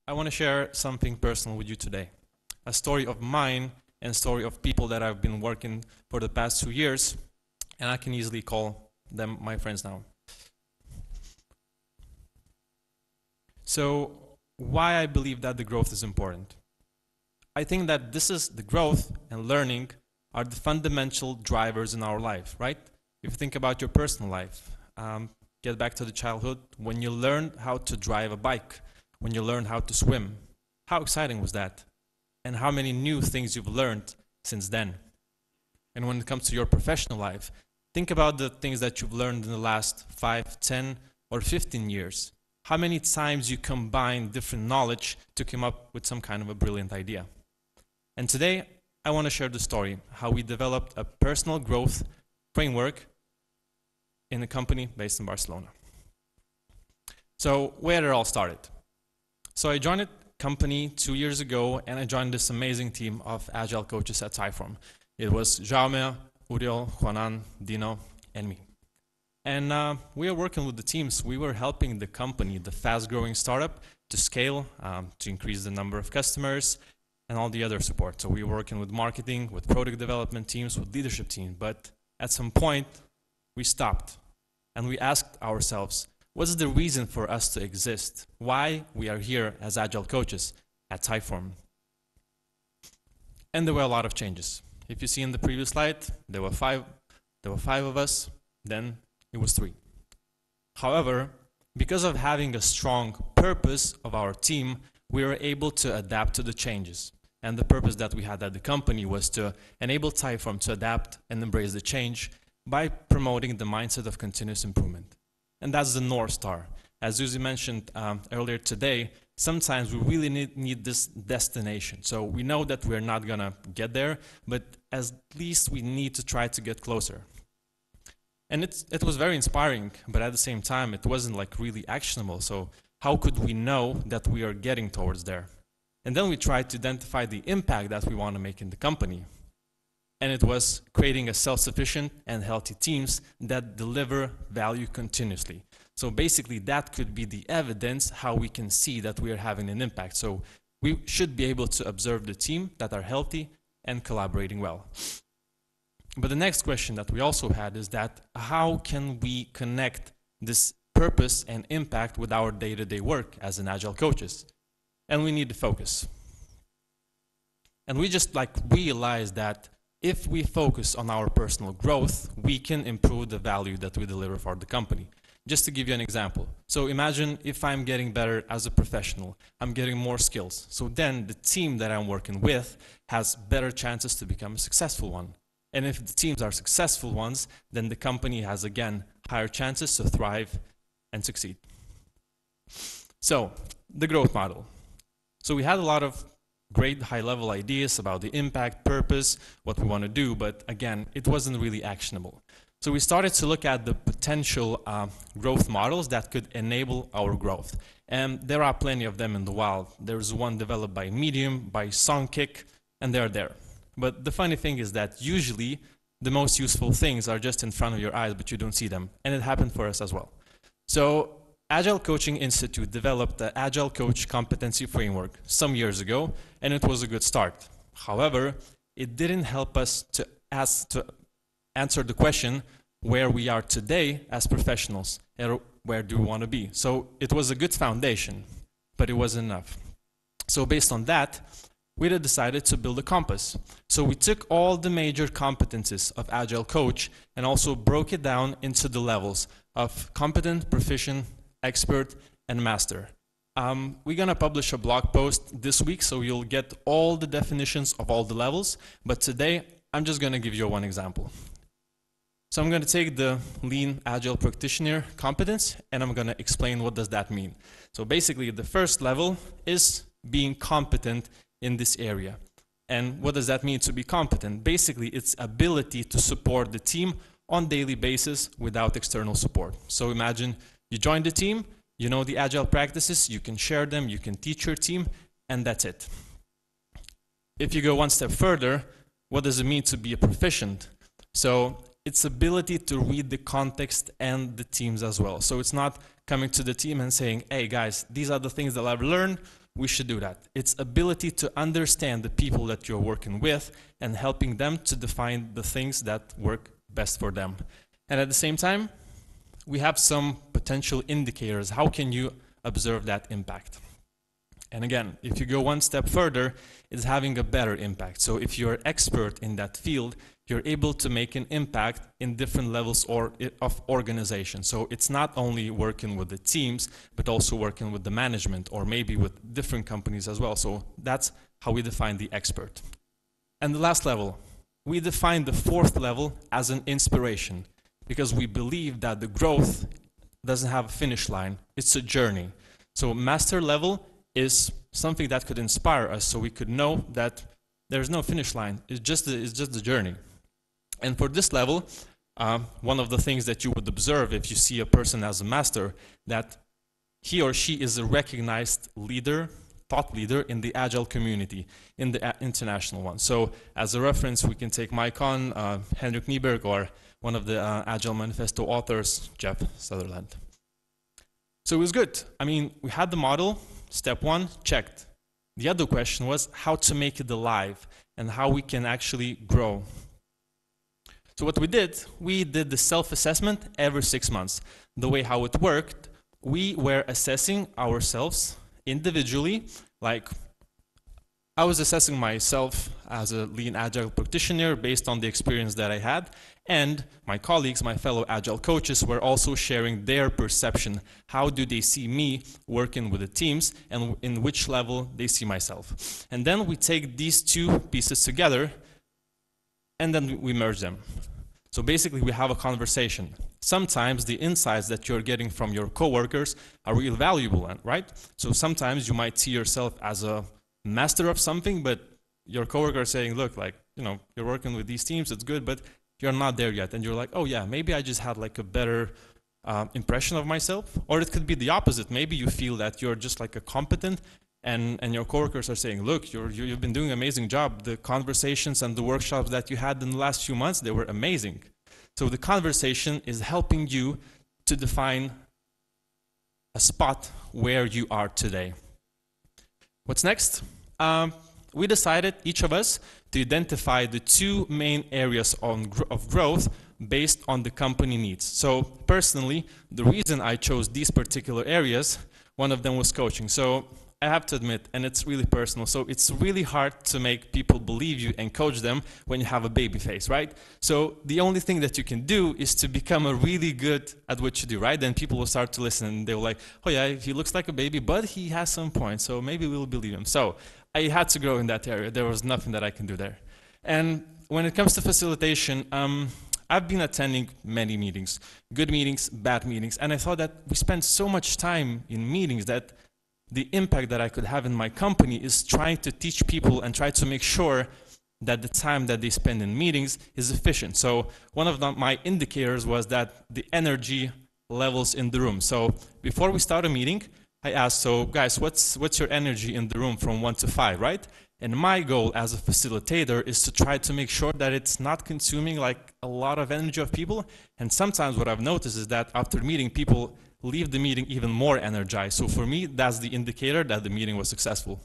I want to share something personal with you today. A story of mine and a story of people that I've been working for the past 2 years, and I can easily call them my friends now. So, why I believe that the growth is important? I think that the growth and learning are the fundamental drivers in our life, right? If you think about your personal life, get back to the childhood, when you learned how to drive a bike, when you learned how to swim, how exciting was that? And how many new things you've learned since then? And when it comes to your professional life, think about the things that you've learned in the last 5, 10, or 15 years. How many times you combine different knowledge to come up with some kind of a brilliant idea? And today, I want to share the story, how we developed a personal growth framework in a company based in Barcelona. So where it all started. So I joined a company 2 years ago, and I joined this amazing team of Agile Coaches at Tyform. It was Jaume, Uriel, Juanan, Dino, and me. And we were working with the teams. We were helping the company, the fast-growing startup, to scale, to increase the number of customers, and all the other support. So we were working with marketing, with product development teams, with leadership teams. But at some point, we stopped, and we asked ourselves, what's the reason for us to exist? Why we are here as Agile Coaches at Tyform? And there were a lot of changes. If you see in the previous slide, there were five of us, then it was 3. However, because of having a strong purpose of our team, we were able to adapt to the changes. And the purpose that we had at the company was to enable Tyform to adapt and embrace the change by promoting the mindset of continuous improvement. And that's the North Star. As Suzy mentioned earlier today, sometimes we really need this destination. So we know that we're not going to get there, but at least we need to try to get closer. And it was very inspiring, but at the same time, it wasn't like really actionable. So how could we know that we are getting towards there? And then we tried to identify the impact that we want to make in the company. And it was creating a self-sufficient and healthy teams that deliver value continuously. So basically, that could be the evidence how we can see that we are having an impact. So we should be able to observe the team that are healthy and collaborating well. But the next question that we also had is that how can we connect this purpose and impact with our day-to-day work as an Agile Coaches? And we need to focus. And we just realized that if we focus on our personal growth, we can improve the value that we deliver for the company. Just to give you an example. So imagine if I'm getting better as a professional, I'm getting more skills. So then the team that I'm working with has better chances to become a successful one. And if the teams are successful ones, then the company has, again, higher chances to thrive and succeed. So, the growth model. So we had a lot of great high-level ideas about the impact, purpose, what we want to do, but again, it wasn't really actionable. So we started to look at the potential growth models that could enable our growth. And there are plenty of them in the wild. There's one developed by Medium, by Songkick, and they're there. But the funny thing is that usually the most useful things are just in front of your eyes, but you don't see them. And it happened for us as well. So Agile Coaching Institute developed the Agile Coach Competency framework some years ago, and it was a good start. However, it didn't help us to answer the question where we are today as professionals and where do we want to be. So it was a good foundation, but it wasn't enough. So based on that, we decided to build a compass. So we took all the major competencies of Agile Coach and also broke it down into the levels of competent, proficient, expert, and master. We're going to publish a blog post this week, so you'll get all the definitions of all the levels. But today, I'm just going to give you one example. So I'm going to take the Lean Agile Practitioner competence, and I'm going to explain what does that mean. So basically, the first level is being competent in this area. And what does that mean to be competent? Basically, it's ability to support the team on a daily basis without external support. So imagine you join the team, you know the Agile practices, you can share them, you can teach your team, and that's it. If you go one step further, what does it mean to be a proficient? So it's ability to read the context and the teams as well. So it's not coming to the team and saying, hey guys, these are the things that I've learned, we should do that. It's ability to understand the people that you're working with and helping them to define the things that work best for them. And at the same time, we have some potential indicators. How can you observe that impact? And again, if you go one step further, it's having a better impact. So if you're an expert in that field, you're able to make an impact in different levels of organization. So it's not only working with the teams, but also working with the management or maybe with different companies as well. So that's how we define the expert. And the last level, we define the fourth level as an inspiration, because we believe that the growth doesn't have a finish line. It's a journey. So master level is something that could inspire us, so we could know that there's no finish line. It's just the journey. And for this level, one of the things that you would observe if you see a person as a master, that he or she is a recognized leader, thought leader in the Agile community, in the international one. So as a reference, we can take Mike on, Henrik Nieberg, or one of the Agile Manifesto authors, Jeff Sutherland. So it was good. I mean, we had the model, step one, checked. The other question was how to make it alive and how we can actually grow. So what we did the self-assessment every 6 months. The way how it worked, we were assessing ourselves individually, like I was assessing myself as a lean agile practitioner based on the experience that I had, and my colleagues, my fellow agile coaches, were also sharing their perception. How do they see me working with the teams, and in which level they see myself? And then we take these two pieces together and then we merge them. So basically we have a conversation. Sometimes the insights that you're getting from your coworkers are really valuable, right? So sometimes you might see yourself as a master of something, but your coworker is saying, look, like, you know, you're working with these teams, it's good, but you're not there yet. And you're like, oh yeah, maybe I just had like a better impression of myself. Or it could be the opposite. Maybe you feel that you're just like a competent, and your coworkers are saying, look, you've been doing an amazing job. The conversations and the workshops that you had in the last few months, they were amazing. So the conversation is helping you to define a spot where you are today. What's next? We decided, each of us, to identify the two main areas of growth based on the company needs. So personally, the reason I chose these particular areas, one of them was coaching. So I have to admit, and it's really personal, so it's really hard to make people believe you and coach them when you have a baby face, right? So the only thing that you can do is to become a really good at what you do, right? Then people will start to listen and they're like, oh yeah, he looks like a baby, but he has some points, so maybe we'll believe him. So I had to grow in that area. There was nothing that I can do there. And when it comes to facilitation, I've been attending many meetings, good meetings, bad meetings, and I thought that we spend so much time in meetings that the impact that I could have in my company is trying to teach people and try to make sure that the time that they spend in meetings is efficient. So one of my indicators was that the energy levels in the room. So before we start a meeting, I asked, so guys, what's your energy in the room from 1 to 5, right? And my goal as a facilitator is to try to make sure that it's not consuming like a lot of energy of people. And sometimes what I've noticed is that after meeting, people leave the meeting even more energized. So for me, that's the indicator that the meeting was successful.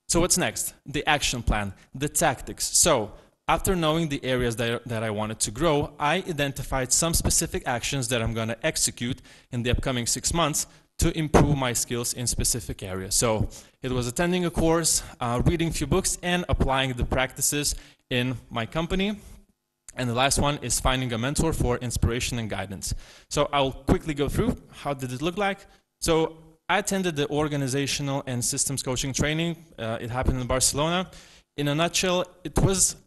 So what's next? The action plan, the tactics. So after knowing the areas that I wanted to grow, I identified some specific actions that I'm going to execute in the upcoming 6 months to improve my skills in specific areas. So it was attending a course, reading a few books, and applying the practices in my company. And the last one is finding a mentor for inspiration and guidance. So I'll quickly go through how did it look like. So I attended the organizational and systems coaching training. It happened in Barcelona. In a nutshell, it was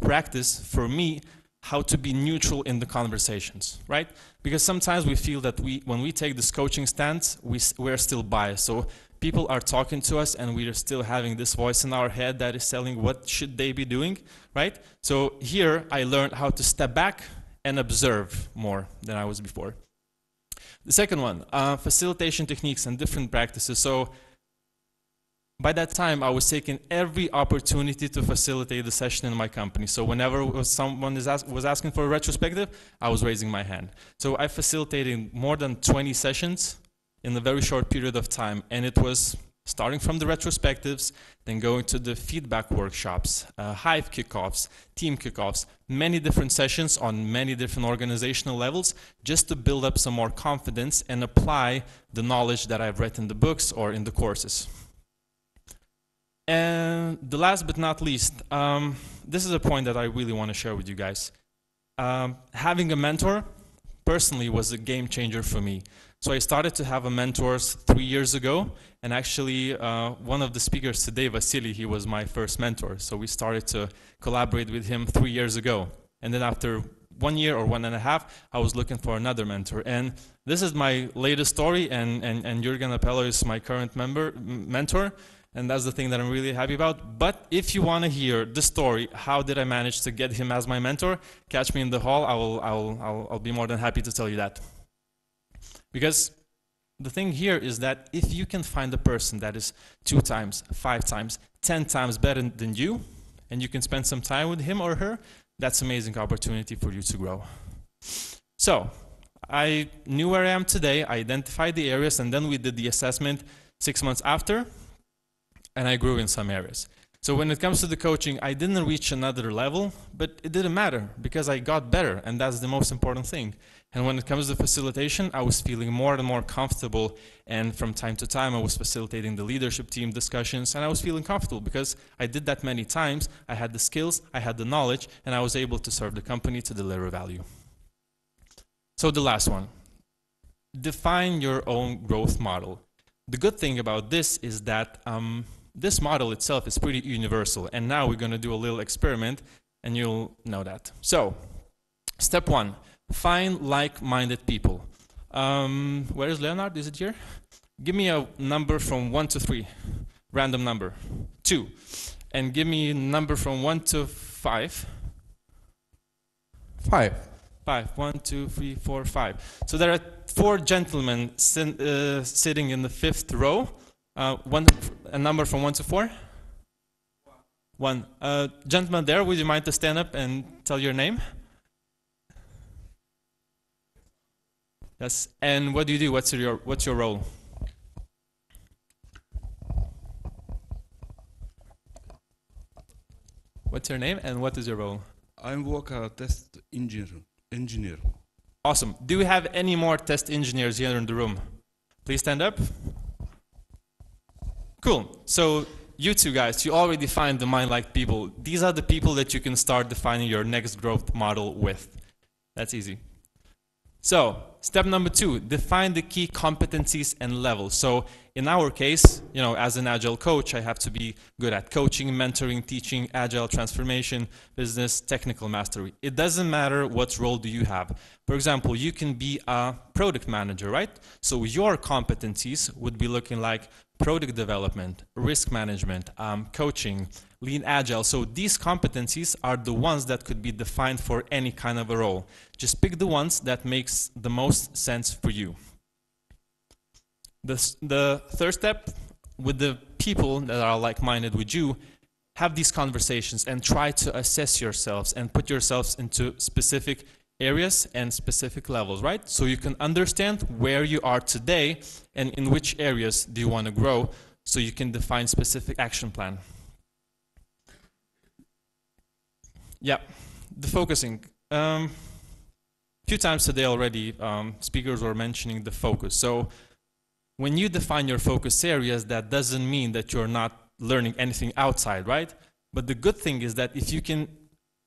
practice for me how to be neutral in the conversations, right? Because sometimes we feel that when we take this coaching stance, we're still biased. So people are talking to us and we are still having this voice in our head that is telling what should they be doing, right? So here I learned how to step back and observe more than I was before. The second one, facilitation techniques and different practices. So by that time, I was taking every opportunity to facilitate the session in my company. So whenever someone was asking for a retrospective, I was raising my hand. So I facilitated more than 20 sessions in a very short period of time, and it was starting from the retrospectives, then going to the feedback workshops, hive kickoffs, team kickoffs, many different sessions on many different organizational levels, just to build up some more confidence and apply the knowledge that I've read in the books or in the courses. And the last but not least, this is a point that I really want to share with you guys. Having a mentor personally was a game changer for me. So I started to have a mentor 3 years ago, and actually one of the speakers today, Vasily, he was my first mentor. So we started to collaborate with him 3 years ago. And then after 1 year or 1.5, I was looking for another mentor. And this is my latest story, and Jürgen Appello is my current mentor. And that's the thing that I'm really happy about. But if you want to hear the story, how did I manage to get him as my mentor, catch me in the hall. I'll be more than happy to tell you that. Because the thing here is that if you can find a person that is 2 times, 5 times, 10 times better than you, and you can spend some time with him or her, that's an amazing opportunity for you to grow. So I knew where I am today, I identified the areas, and then we did the assessment 6 months after, and I grew in some areas. So when it comes to the coaching, I didn't reach another level, but it didn't matter because I got better, and that's the most important thing. And when it comes to facilitation, I was feeling more and more comfortable, and from time to time I was facilitating the leadership team discussions, and I was feeling comfortable because I did that many times. I had the skills, I had the knowledge, and I was able to serve the company to deliver value. So the last one, define your own growth model. The good thing about this is that this model itself is pretty universal, and now we're going to do a little experiment, and you'll know that. So, step 1. Find like-minded people. Where is Leonard? Is it here? Give me a number from 1 to 3. Random number. 2. And give me a number from 1 to 5. 5. 5. 1, 2, 3, 4, 5. So there are 4 gentlemen sitting in the 5th row. A number from 1 to 4? 1. Gentleman there, would you mind to stand up and tell your name? Yes. And what do you do? What's your role? What's your name and what is your role? I work as a test engineer. Awesome. Do we have any more test engineers here in the room? Please stand up. Cool. So you two guys, you already defined the mind-like people. These are the people that you can start defining your next growth model with. That's easy. So, step number 2, define the key competencies and levels. So, in our case, as an Agile coach, I have to be good at coaching, mentoring, teaching, Agile transformation, business, technical mastery. It doesn't matter what role do you have. For example, you can be a product manager, right? So, your competencies would be looking like product development, risk management, coaching, lean agile. So these competencies are the ones that could be defined for any kind of a role. Just pick the ones that makes the most sense for you. The third step, with the people that are like-minded with you, have these conversations and try to assess yourselves and put yourselves into specific areas and specific levels, right? So you can understand where you are today and in which areas do you want to grow, so you can define specific action plan. Yeah, the focusing. Few times today already, speakers were mentioning the focus. So when you define your focus areas, that doesn't mean that you're not learning anything outside, right? But the good thing is that if you can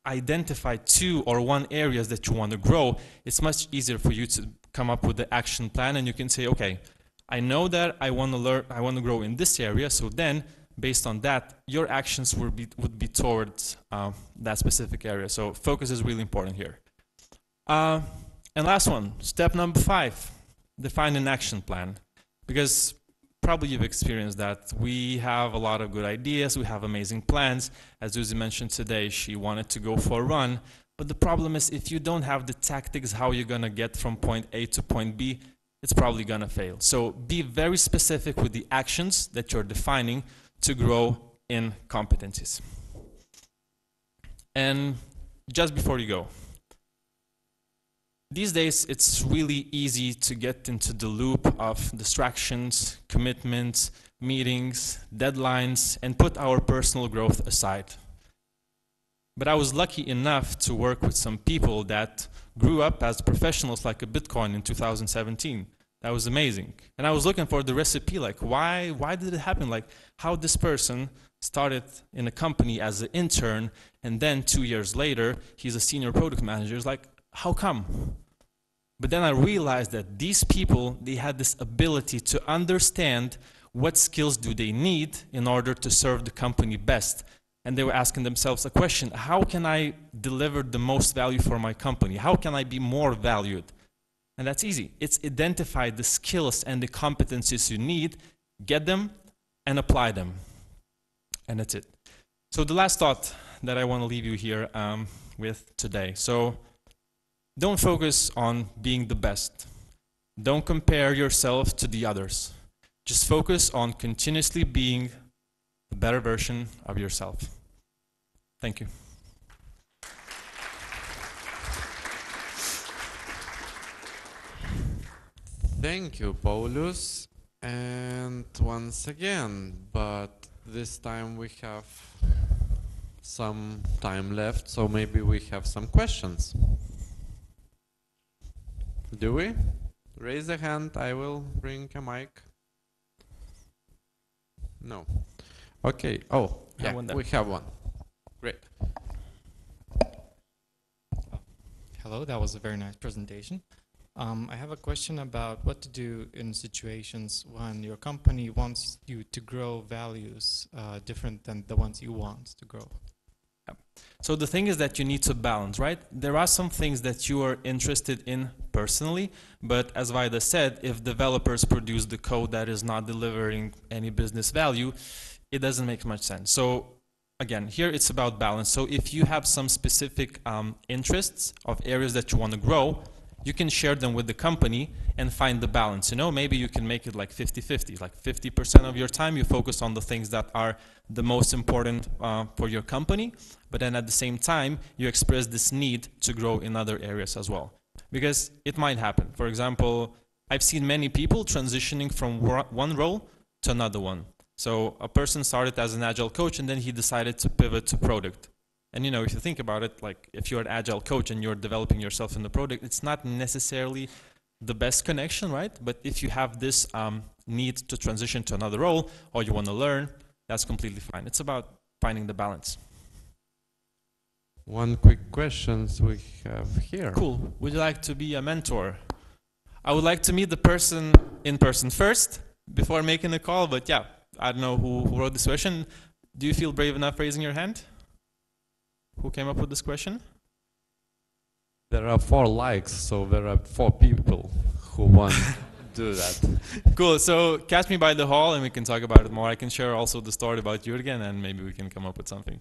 identify 2 or 1 areas that you want to grow, it's much easier for you to come up with the action plan, and you can say, okay, I know that I want to grow in this area, so then based on that, your actions would be towards that specific area. So focus is really important here. And last one, step number 5, define an action plan. Because probably you've experienced that. We have a lot of good ideas, we have amazing plans. As Suzy mentioned today, she wanted to go for a run. But the problem is, if you don't have the tactics, how you're going to get from point A to point B, it's probably going to fail. So be very specific with the actions that you're defining to grow in competencies. And just before you go, these days, it's really easy to get into the loop of distractions, commitments, meetings, deadlines, and put our personal growth aside. But I was lucky enough to work with some people that grew up as professionals like a Bitcoin in 2017. That was amazing. And I was looking for the recipe, like why did it happen? Like how this person started in a company as an intern, and then 2 years later, he's a senior product manager. It's like, how come? But then I realized that these people, they had this ability to understand what skills do they need in order to serve the company best. And they were asking themselves a question: how can I deliver the most value for my company? How can I be more valued? And that's easy. It's identify the skills and the competencies you need, get them, and apply them. And that's it. So the last thought that I want to leave you here with today. So don't focus on being the best. Don't compare yourself to the others. Just focus on continuously being a better version of yourself. Thank you. Thank you, Paulius. And once again, but this time we have some time left, so maybe we have some questions. Do we? Raise a hand, I will bring a mic. No. Okay, oh, yeah, we have one. Great. Hello, that was a very nice presentation. I have a question about what to do in situations when your company wants you to grow values different than the ones you want to grow. Yeah. So the thing is that you need to balance, right? There are some things that you are interested in personally, but as Vaida said, if developers produce the code that is not delivering any business value, it doesn't make much sense. So again, here it's about balance. So if you have some specific interests of areas that you want to grow, you can share them with the company and find the balance. You know, maybe you can make it like 50-50, like 50% of your time you focus on the things that are the most important for your company, but then at the same time, you express this need to grow in other areas as well. Because it might happen. For example, I've seen many people transitioning from one role to another one. So a person started as an Agile coach and then he decided to pivot to product. And you know, if you think about it, like if you're an Agile coach and you're developing yourself in the product, it's not necessarily the best connection, right? But if you have this need to transition to another role or you want to learn, that's completely fine. It's about finding the balance. One quick question we have here. Cool. Would you like to be a mentor? I would like to meet the person in person first before making a call, but yeah, I don't know who wrote this question. Do you feel brave enough raising your hand? Who came up with this question? There are 4 likes, so there are 4 people who want to do that. Cool, so catch me by the hall and we can talk about it more. I can share also the story about Jürgen and maybe we can come up with something.